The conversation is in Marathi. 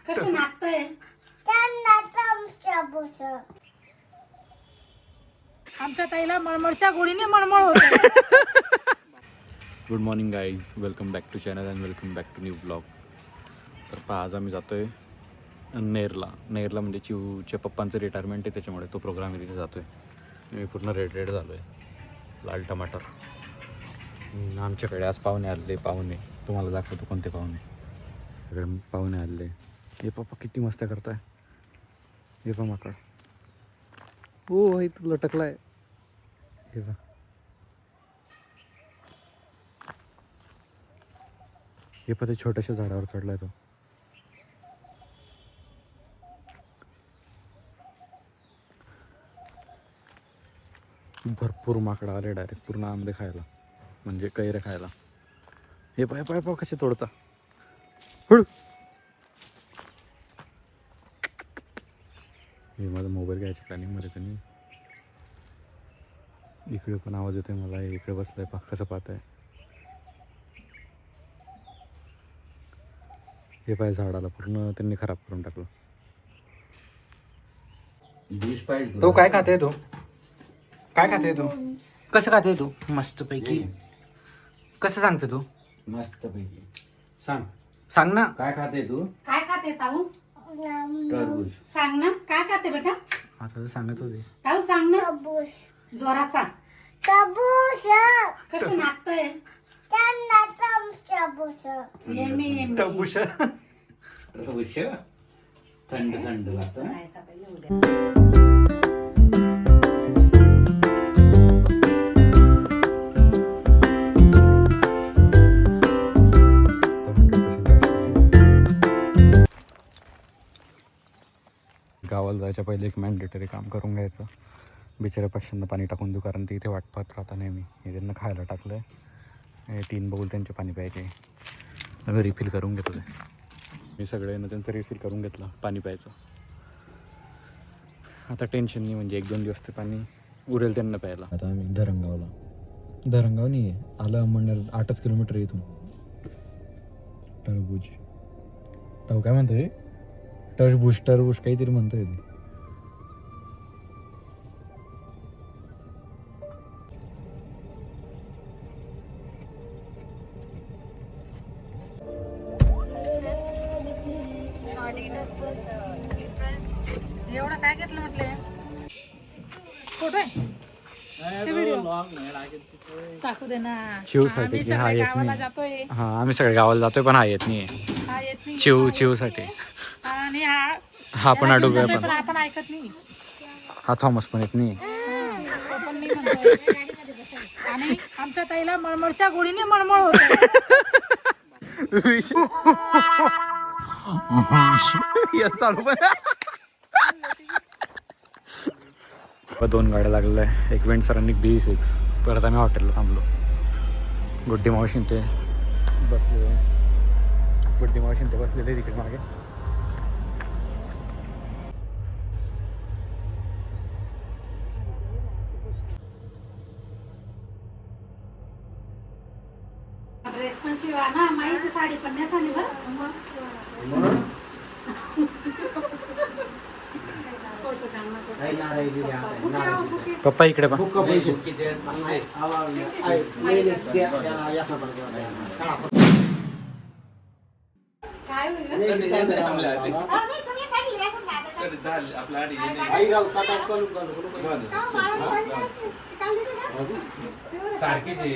कसं नाचतंय आमच्या ताईला मळमळच्या गोळीने मळमळ होते. Good morning guys, welcome back to channel and welcome back to new blog. तर आज आम्ही जातो आहे नेरला म्हणजे चिवच्या पप्पांचं रिटायरमेंट आहे, त्याच्यामुळे तो प्रोग्राम आहे, तिथे जातो आहे. मी पूर्ण रेड झालो आहे, लाल टमाटर. आमच्याकडे आज पाहुणे आले, तुम्हाला दाखवतो कोणते पाहुणे आले. हे पप्पा किती मस्त करताय, हे पा माकड. हो हे तू लटकलाय, हे पा. हे पण ते छोट्याशा झाडावर चढलाय तो. भरपूर माकडं आले डायरेक्ट पूर्ण आंबे खायला, म्हणजे कैरे खायला. हे पाय पाय पाय कसे तोडता. हळू. हे माझा मोबाईल घ्यायच्या प्लॅनिंग मध्ये नाही. इकडे पण आवाज येतोय मला, इकडे बसलाय पा कसं पाहत आहे. हे पाय झाडाला पूर्ण त्यांनी खराब करून टाकलं. तो काय खाते तू? काय खाते तू? कसं खाते तू? मस्त पैकी. कसं सांगते तू? मस्त पैकी सांग ना. काय खाते तू? काय खाते ताऊ? टरबूज. सांग ना काय खाते बेटा. आता तर सांगत होते. ताऊ सांग ना जोरात सांग. कसं नाचतंय टरबूज थंड थंड लागतं ना. गावाला जायच्या पहिले एक मॅन्डेटरी काम करून घ्यायचं. बिचाऱ्या पक्ष्यांना पाणी टाकून देऊ, कारण ते इथे वाट पाहत राहता नेहमी. हे त्यांना खायला टाकलं आहे, 3 बघून त्यांचे पाणी प्यायचे. आम्ही रिफिल करून घेतो ते. मी सगळ्यांना त्यांचं रिफिल करून घेतलं पाणी प्यायचं. आता टेन्शन नाही, म्हणजे 1-2 दिवस ते पाणी उरेल त्यांना प्यायला. आता आम्ही धरणगाव नाही आहे, आलं म्हणणार 8 किलोमीटर इथून. टरबूज तो काय म्हणतोय, टरबूज काहीतरी म्हणतोय ते. एवढं काय घेतलं म्हटले फोटो आहे ते व्हिडिओ टाकू दे ना. चिवसाठी आम्ही की हा सगळे येत गावाला नाही. जातोय. हां आम्ही सगळे गावाला जातोय, पण हा येत नाही. हा येत नाही. चिवसाठी आणि हा पण याला घेऊन अडूग आहे, जातोय, पण पण आपण ऐकत नाही. हा थॉमस पण येत नाही. तो पण नाही म्हणतोय. आणि आमच्या ताईला मळमळच्या गोळीने मळमळ होते. चालू पण 2 गाड्या लागलेल्या आहे. एक वेंट सरांनी B6. परत आम्ही हॉटेलला थांबलो. गुड्डी मावशी ते बसलेले तिकडे मागे. ड्रेस पण शिवा ना, माईची साडी पण नेसानी बरं. पप्पा इकडे पा. काय होईल सारखीच आहे.